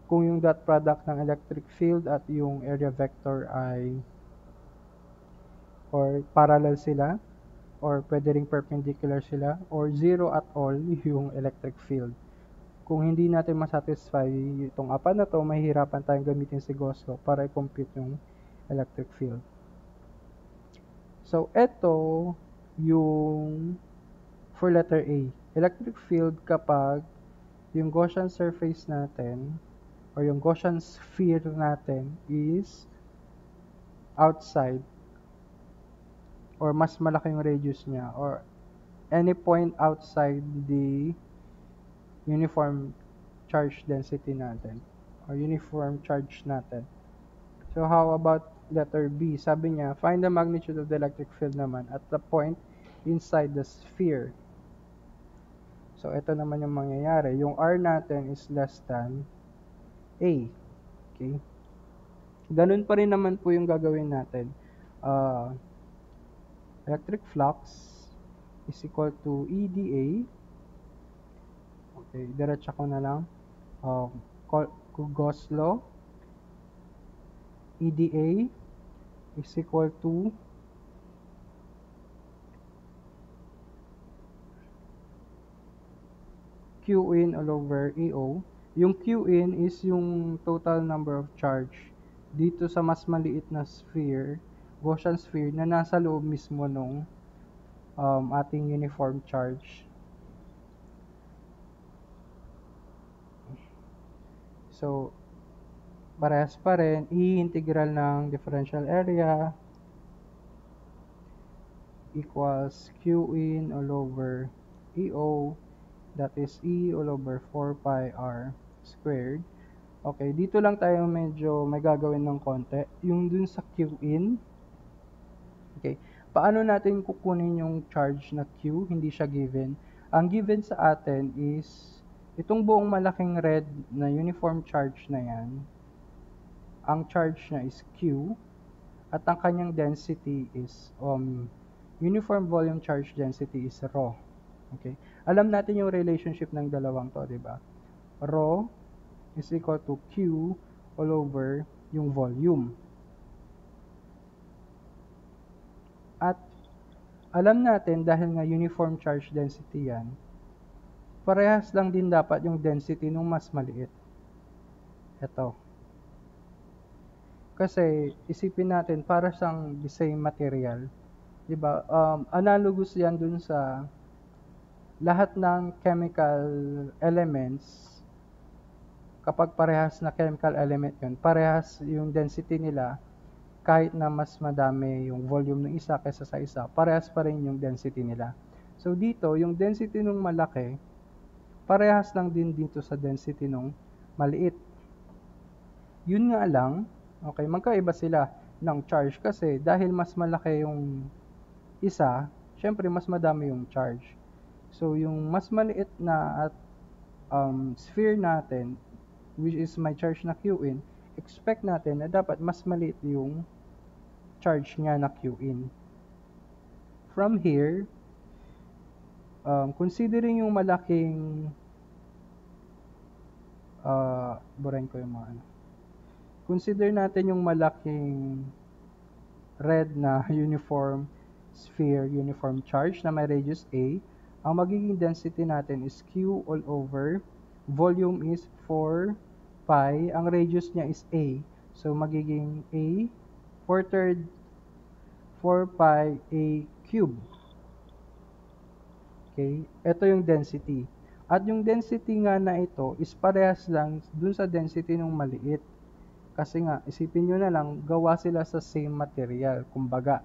Kung yung dot product ng electric field at yung area vector ay or parallel sila or pwede ring perpendicular sila or zero at all yung electric field. Kung hindi natin masatisfy itong apat na to, mahihirapan tayong gamitin si Gauss law para i-compute yung electric field. So, ito yung for letter A. Electric field kapag yung Gaussian surface natin or yung Gaussian sphere natin is outside or mas malaki yung radius niya or any point outside the uniform charge density natin or uniform charge natin. So, how about letter B? Sabi niya, find the magnitude of the electric field naman at the point inside the sphere. So, ito naman yung mangyayari. Yung R natin is less than A. Okay? Ganun pa rin naman po yung gagawin natin. Electric flux is equal to EdA Okay, diretsa ko na lang. Gauss law, EDA is equal to Q in all over EO. Yung Q in is yung total number of charge dito sa mas maliit na sphere, Gaussian sphere, na nasa loob mismo nung ating uniform charge. So, parehas pa rin, i-integral ng differential area equals Q in all over EO, that is E all over 4 pi R squared. Okay, dito lang tayo medyo may gagawin ng konti. Yung dun sa Q in, okay, paano natin kukunin yung charge na Q? Hindi siya given. Ang given sa atin is itong buong malaking red na uniform charge na yan. Ang charge niya is Q at ang kanyang density is uniform volume charge density is rho. Okay? Alam natin yung relationship ng dalawang to, di ba? Rho is equal to Q all over yung volume. At alam natin dahil nga uniform charge density yan, parehas lang din dapat yung density nung mas maliit. Ito. Kasi isipin natin para siyang the same material. 'Di ba? Analogous 'yan dun sa lahat ng chemical elements. Kapag parehas na chemical element 'yun, parehas yung density nila kahit na mas madami yung volume ng isa kaysa sa isa, parehas pa rin yung density nila. So dito, yung density nung malaki, parehas lang din dito sa density nung maliit. Yun nga lang, okay, magkaiba sila ng charge kasi dahil mas malaki yung isa, syempre mas madami yung charge. So yung mas maliit na at sphere natin, which is my charge na Q in, expect natin na dapat mas maliit yung charge niya na Q in. From here, considering yung malaking burahin ko yung mga ano. Consider natin yung malaking red na uniform sphere, uniform charge na may radius A. Ang magiging density natin is Q all over. Volume is 4 pi. Ang radius niya is A. So, magiging A 4/3 4 pi A cube. Okay? Ito yung density. At yung density nga na ito is parehas lang dun sa density ng maliit. Kasi nga, isipin nyo na lang, gawa sila sa same material, kumbaga.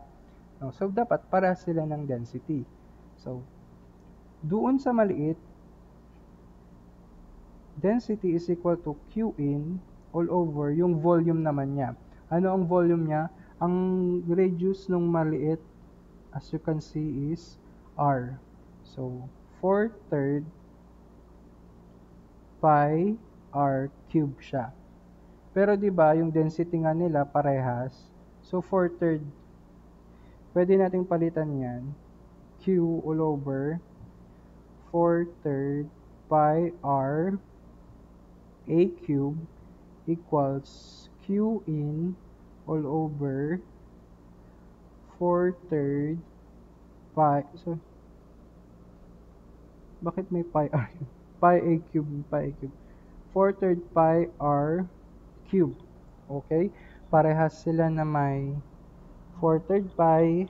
No? So, dapat parehas sila ng density. So, doon sa maliit, density is equal to Q in all over yung volume naman niya. Ano ang volume niya? Ang radius ng maliit, as you can see, is R. So, 4/3 pi R cube siya. Pero 'di ba, yung density nga nila parehas. So 4/3, pwede nating palitan 'yan. Q all over 4/3 pi R A cube equals Q in all over 4/3 pi, so bakit may pi R? Pi A cube, pi A cube. 4/3 pi R cube. Okay? Parehas sila na may 4/3 pi.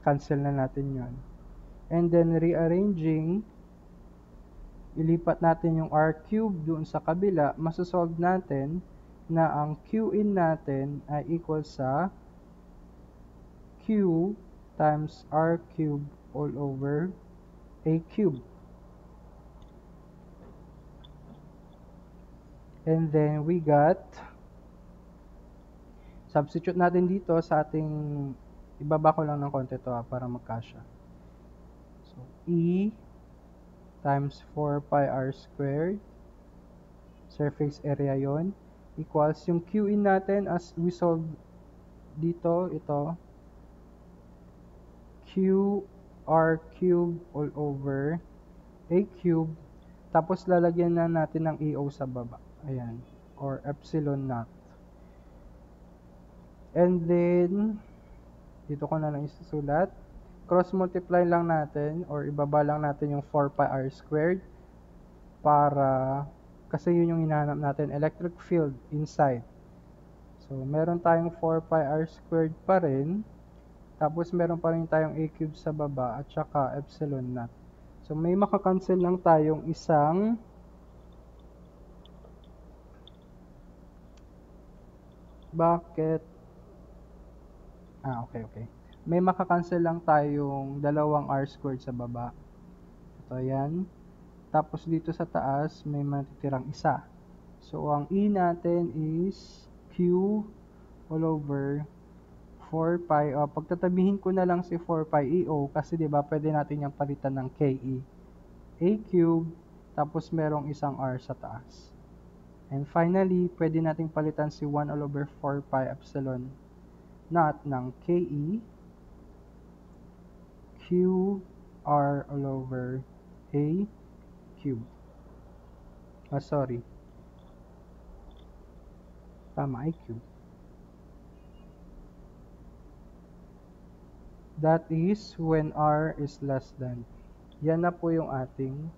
Cancel na natin yon. And then, rearranging, ilipat natin yung R cube doon sa kabila, masosolve natin na ang Q in natin ay equal sa Q times R cube all over A cube. And then we got, substitute natin dito sa ating, ibaba ko lang ng konti to para magkasya. So, E times 4 pi R squared, surface area yon, equals yung Q in natin as we solve dito, ito, Q R cube all over A cube, tapos lalagyan na natin ng AO sa baba. Ayan, or epsilon naught. And then, dito ko na lang isusulat. Cross multiply lang natin or ibaba lang natin yung 4 pi r squared para, kasi yun yung hinahanap natin, electric field inside. So, meron tayong 4 pi r squared pa rin. Tapos, meron pa rin tayong a cube sa baba at saka epsilon naught. So, may makakancel lang tayong isang bakit? Okay. May makakancel lang tayong dalawang r squared sa baba. Ito, yan. Tapos, dito sa taas, may matitirang isa. So, ang E natin is Q all over 4 pi. Pagtatabihin ko na lang si 4 pi EO kasi 'di ba pwede natin yung palitan ng KE. A cube, tapos merong isang R sa taas. And finally, pwede nating palitan si 1 all over 4 pi epsilon naught ng KE Q R all over A cube. Sorry. Tama, A cube. That is when R is less than. Yan na po yung ating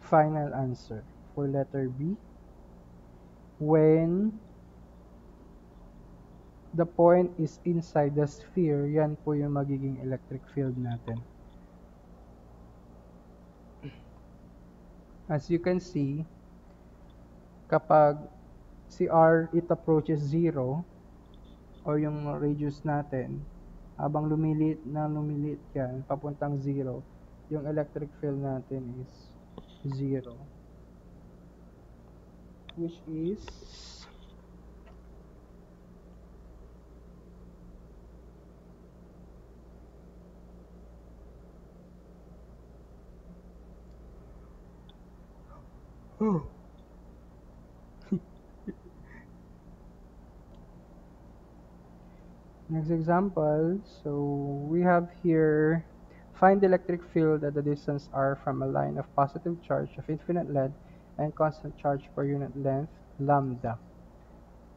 final answer for letter B. When the point is inside the sphere, yan po yung magiging electric field natin. As you can see, kapag si R it approaches 0 or yung radius natin, habang lumilit yan, papuntang 0, yung electric field natin is 0. Which is next example, so we have here, find the electric field at the distance r from a line of positive charge of infinite length and constant charge per unit length, lambda.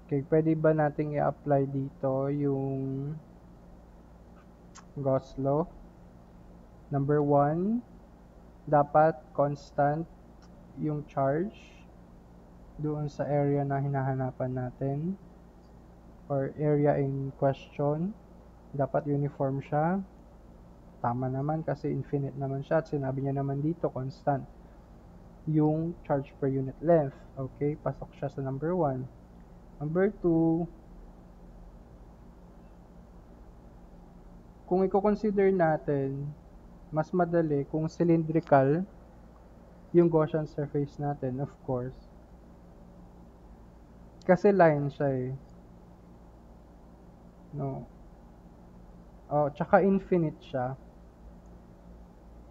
Okay, pwede ba nating i-apply dito yung Gauss law? Number 1, dapat constant yung charge doon sa area na hinahanapan natin or area in question. Dapat uniform siya. Tama naman kasi infinite naman siya at sinabi niya naman dito constant yung charge per unit length. Okay, pasok siya sa number 1. Number 2, kung i-consider natin, mas madali kung cylindrical yung Gaussian surface natin, of course. Kasi line siya eh. No. Tsaka infinite siya.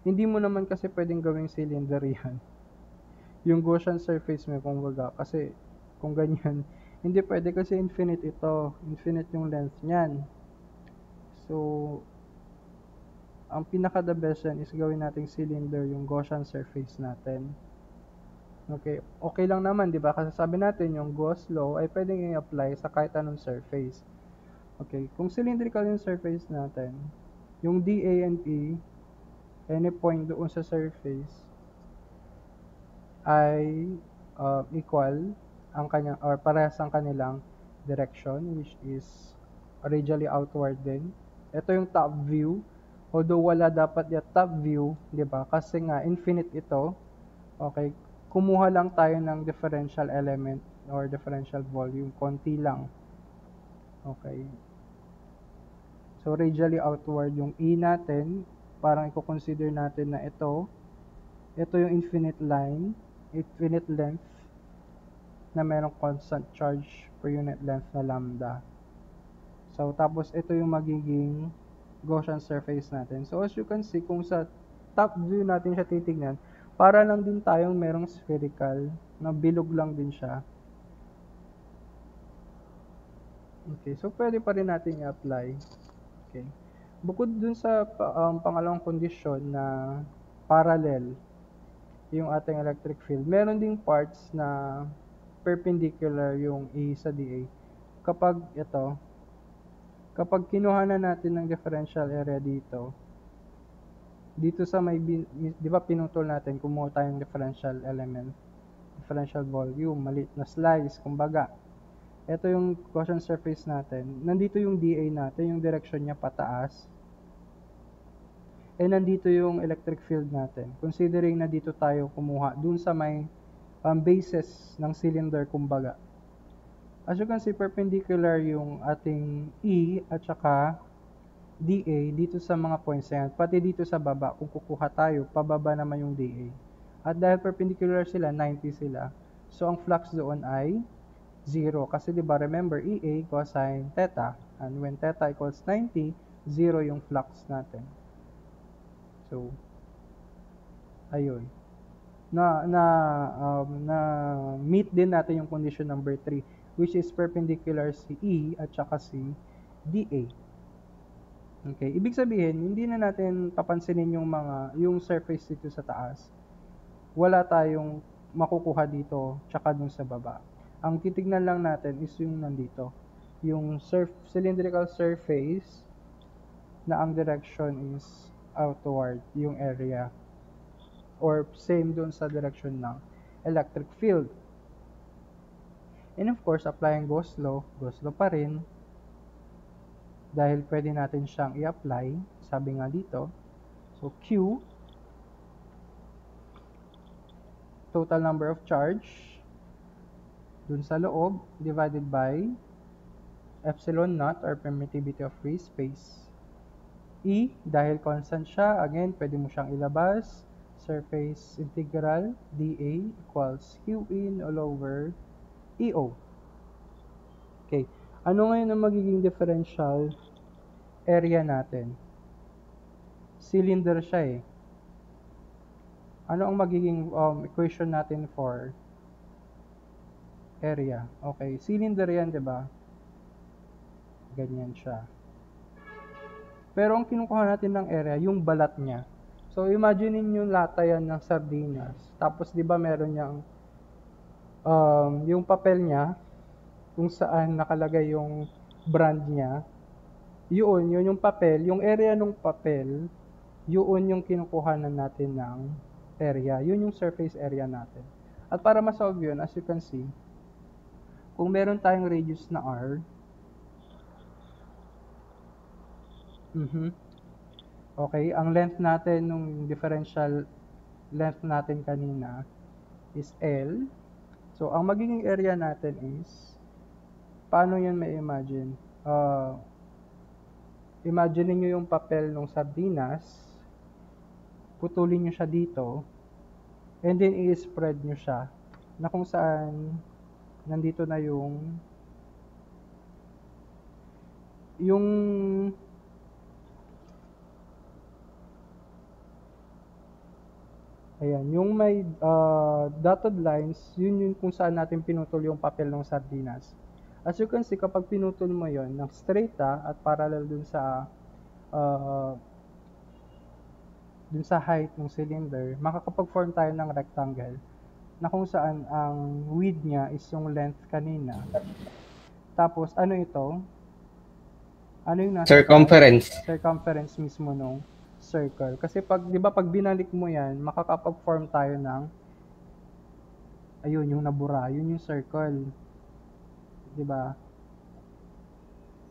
Hindi mo naman kasi pwedeng gawing cylinder yan. Yung Gaussian surface mo, kung baga, kasi kung ganyan, hindi pwede kasi infinite ito. Infinite yung length niyan. So, ang pinaka-the best yan is gawin nating cylinder yung Gaussian surface natin. Okay lang naman, di ba? Kasi sabi natin, yung Gauss law ay pwedeng i-apply sa kahit anong surface. Okay, kung cylindrical yung surface natin, yung dA and E, any point doon sa surface, ay equal ang kanyang, or parehas ang kanilang direction, which is radially outward din. Ito yung top view. Although wala dapat yung top view, di ba? Kasi nga, infinite ito. Okay, kumuha lang tayo ng differential element or differential volume. Konti lang. Okay. So, radially outward yung E natin. Parang i-consider natin na ito yung infinite line, infinite length, na merong constant charge per unit length na lambda. So, tapos ito yung magiging Gaussian surface natin. So, as you can see, kung sa top view natin siya titignan, para lang din tayong merong spherical, na bilog lang din siya. Okay, so pwede pa rin natin i-apply. Okay. Bukod dun sa pangalawang kondisyon na parallel yung ating electric field. Meron ding parts na perpendicular yung E sa dA. Kapag kinuha na natin ng differential area dito sa may, di ba pinutol natin, kumuha tayong differential element, differential volume, maliit na slice, kumbaga. Ito yung quotient surface natin. Nandito yung dA natin, yung direction niya pataas. Nandito yung electric field natin. Considering na dito tayo kumuha, dun sa may bases ng cylinder, kumbaga. As you can see, perpendicular yung ating E at saka dA dito sa mga points na yan. Pati dito sa baba, kung kukuha tayo, pababa naman yung dA. At dahil perpendicular sila, 90 sila. So, ang flux doon ay 0. Kasi diba, remember, EA cosine theta. And when theta equals 90, 0 yung flux natin. So, ayun. Meet din natin yung condition number 3, which is perpendicular si E at saka si dA. Okay, ibig sabihin, hindi na natin papansinin yung surface dito sa taas. Wala tayong makukuha dito, tsaka dun sa baba. Ang titignan lang natin is yung nandito. Yung cylindrical surface na ang direction is outward, yung area. Or same dun sa direction ng electric field. And of course, applying Gauss law pa rin. Dahil pwede natin siyang i-apply, sabi nga dito. So, Q, total number of charge, dun sa loob, divided by epsilon naught, or permittivity of free space. E, dahil constant siya, again, pwede mo siyang ilabas. Surface integral dA equals Q in all over EO. Okay. Ano ngayon ang magiging differential area natin? Cylinder siya eh. Ano ang magiging equation natin for area? Okay, cylinder yan, diba? Ganyan siya. Pero ang kinukuha natin ng area, yung balat niya. So, imagine niyo yung lata yan ng sardinas. Tapos, diba meron niyang yung papel niya, kung saan nakalagay yung brand niya, yun yung papel, yung area ng papel, yun yung kinukuhanan natin ng area. Yun yung surface area natin. At para ma-solve yun, as you can see, kung meron tayong radius na R, okay, ang length natin, nung differential length natin kanina, is L. So, ang magiging area natin is, paano yan may imagine? Imagine niyo yung papel ng sardinas, putulin nyo siya dito, and then i-spread nyo siya, na kung saan, nandito na yung ayan, yung may dotted lines, yun yung kung saan natin pinutol yung papel ng sardinas. As you can see, kapag pinutol mo yon ng straight at parallel dun sa height ng cylinder, makakapag-form tayo ng rectangle na kung saan ang width niya is yung length kanina. Tapos, ano ito? Ano yung nasa circumference? Circumference mismo nung circle. Kasi di ba pag binalik mo yan, makakapag-form tayo ng ayun, yung nabura, yun yung circle. Di ba?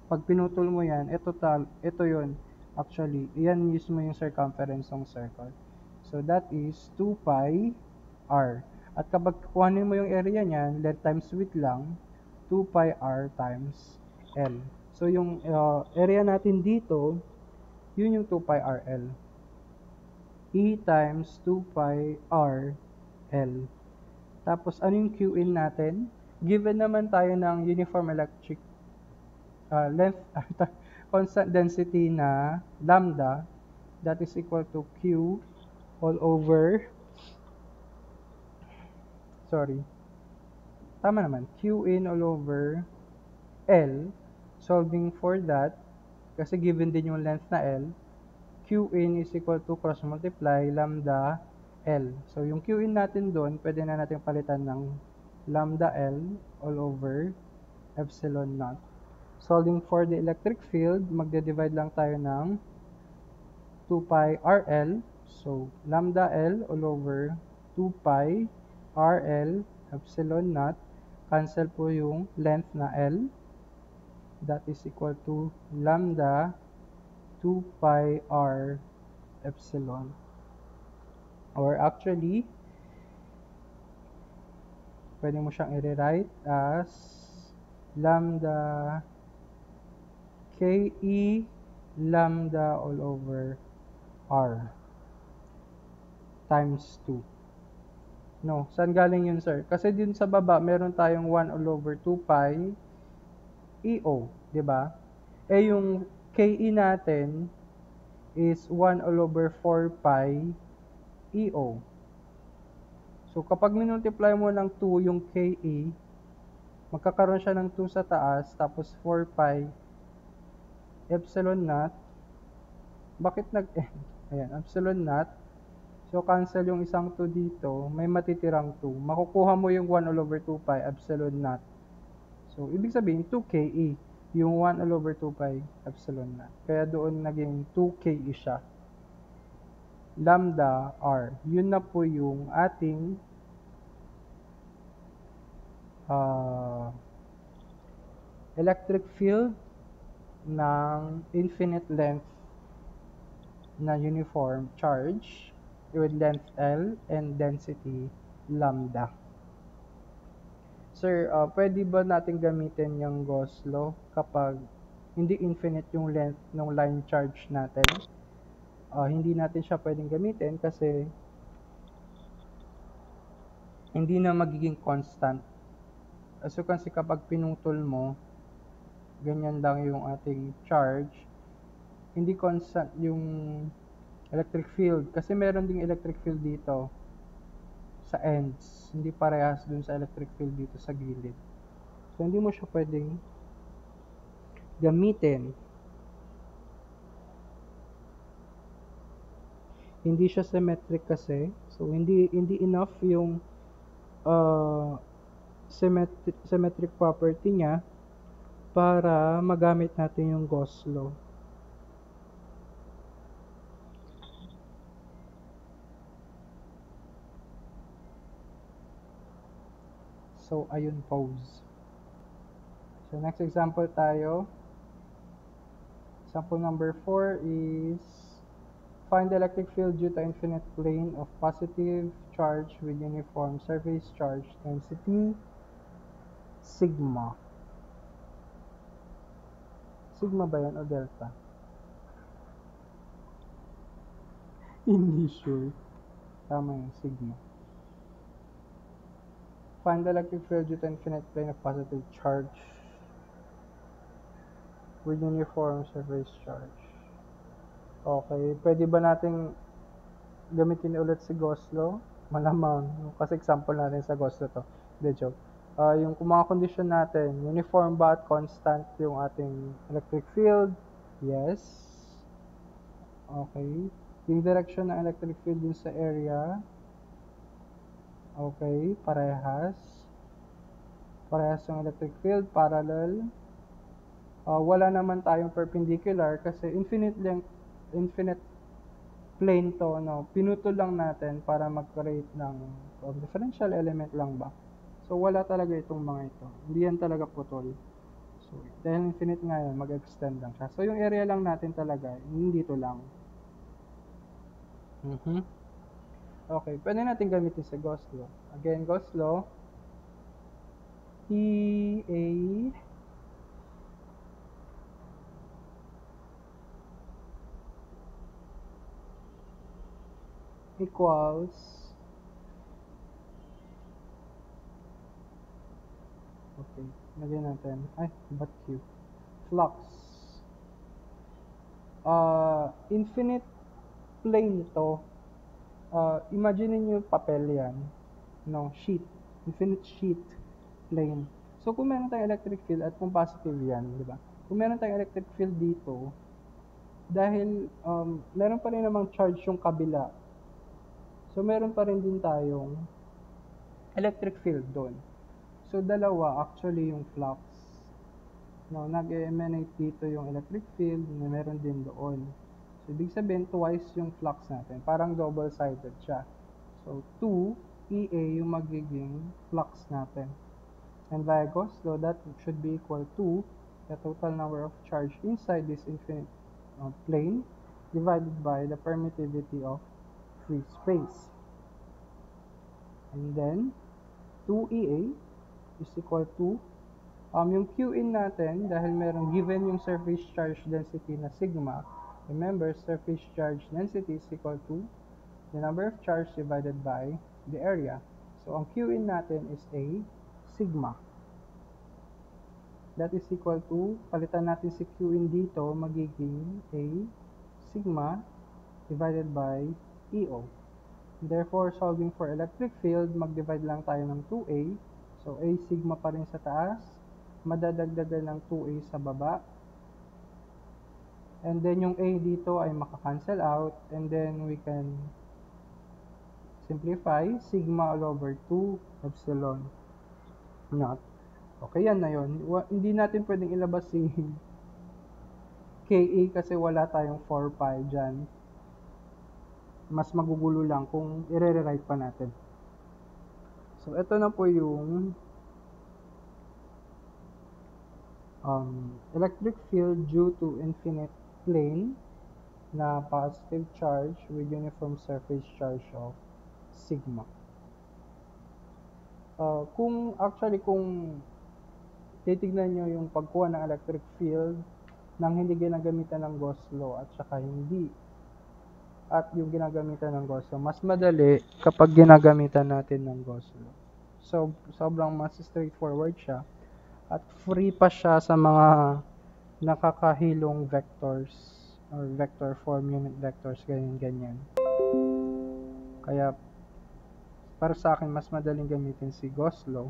Pag pinutol mo yan, ito yun. Actually, yan mismo yung circumference ng circle. So, that is 2 pi r. At kapag kuhanin mo yung area niyan, length times width lang, 2 pi r times L. So, yung area natin dito, yun yung 2 pi RL. E times 2 pi RL. Tapos, ano yung Q in natin? Given naman tayo ng uniform electric length, constant density na lambda, that is equal to Q all over, tama naman, Q in all over L, solving for that, kasi given din yung length na L, Q Q in is equal to cross multiply lambda L. So, yung Q in natin doon, pwede na natin palitan ng lambda L all over epsilon naught. Solving for the electric field, magde-divide lang tayo ng 2 pi RL. So, lambda L all over 2 pi RL epsilon naught. Cancel po yung length na L. That is equal to lambda 2 pi R epsilon. Or actually, pwede mo siyang i-rewrite as lambda KE lambda all over R times 2. No, saan galing yun, sir? Kasi din sa baba, meron tayong 1 all over 2 pi EO, di ba? Eh, yung KE natin is 1 all over 4 pi EO. So, kapag minultiply mo ng 2 yung KE, magkakaroon siya ng 2 sa taas, tapos 4 pi epsilon naught. Bakit ayan, epsilon naught. So, cancel yung isang 2 dito, may matitirang 2. Makukuha mo yung 1 all over 2 pi epsilon naught. So, ibig sabihin, 2KE. Yung 1 all over 2 pi epsilon naught. Kaya doon naging 2KE siya. Lambda R. Yun na po yung ating electric field ng infinite length na uniform charge with length L and density lambda. Sir, pwede ba natin gamitin yung Gauss law kapag hindi infinite yung length ng line charge natin? Hindi natin siya pwedeng gamitin kasi hindi na magiging constant. So kasi kapag pinutol mo, ganyan lang yung ating charge, hindi constant yung electric field. Kasi meron ding electric field dito sa ends. Hindi parehas dun sa electric field dito sa gilid. So, hindi mo siya pwedeng gamitin. Hindi siya symmetric kasi. So, hindi enough yung symmetric property niya para magamit natin yung Gauss law. So, ayun pose. So, next example tayo. Example number 4 is find the electric field due to infinite plane of positive charge with uniform surface charge density sigma. Sigma ba yan o delta? Hindi sure. Tama yung sigma. Find the electric field due to infinite plane of positive charge with uniform surface charge. Okay, pwede ba nating gamitin ulit si Gauss law? Malamang. Kasi example natin sa Gauss law to. Hindi, joke. Yung mga condition natin, uniform ba at constant yung ating electric field? Yes. Okay. Yung direction ng electric field dun sa area. Okay, parehas. Parehas yung electric field, parallel. Wala naman tayong perpendicular kasi infinite plane to, no? Pinutol lang natin para mag-create ng differential element lang ba? So, wala talaga itong mga ito. Hindi yan talaga putol. So, dahil infinite nga yan, mag-extend lang siya. So, yung area lang natin talaga, hindi dito lang. Okay, pwede natin gamitin sa Gauss law. Again, Gauss law, EA equals okay, lagyan natin ba't Q? Flux. Infinite plane to. Imagine niyo papel yan, no, sheet, infinite sheet plane. So kung meron tayong electric field at kung positive yan, di ba? Kung meron tayong electric field dito, dahil meron pa rin namang charge yung kabila. So, meron pa rin din tayong electric field doon. So, dalawa actually yung flux. No, nag-emanate dito yung electric field na meron din doon. So, ibig sabihin, twice yung flux natin. Parang double-sided siya. So, 2 EA yung magiging flux natin. And via Gauss law, that should be equal to the total number of charge inside this infinite plane divided by the permittivity of free space. And then, 2EA is equal to yung Q in natin, dahil merong given yung surface charge density na sigma, remember, surface charge density is equal to the number of charge divided by the area. So, ang Q in natin is A sigma. That is equal to, palitan natin si Q in dito, magiging A sigma divided by EO. Therefore, solving for electric field, mag-divide lang tayo ng 2A. So, A sigma pa rin sa taas, madadagdagan ng 2A sa baba. And then, yung A dito ay maka-cancel out. And then, we can simplify sigma all over 2 epsilon naught. Okay, yan na yun. Hindi natin pwedeng ilabas si KA kasi wala tayong 4 pi dyan. Mas magugulo lang kung i-rewrite pa natin. So, ito na po yung electric field due to infinite plane na positive charge with uniform surface charge of sigma. Kung titignan nyo yung pagkuha ng electric field nang hindi ginagamitan ng Gauss law at saka hindi, at yung ginagamitan ng Gauss law, mas madali kapag ginagamitan natin ng Gauss law. So, sobrang mas straightforward siya at free pa siya sa mga nakakahilong vectors or vector form unit vectors, ganyan. Kaya, para sa akin, mas madaling gamitin si Gauss law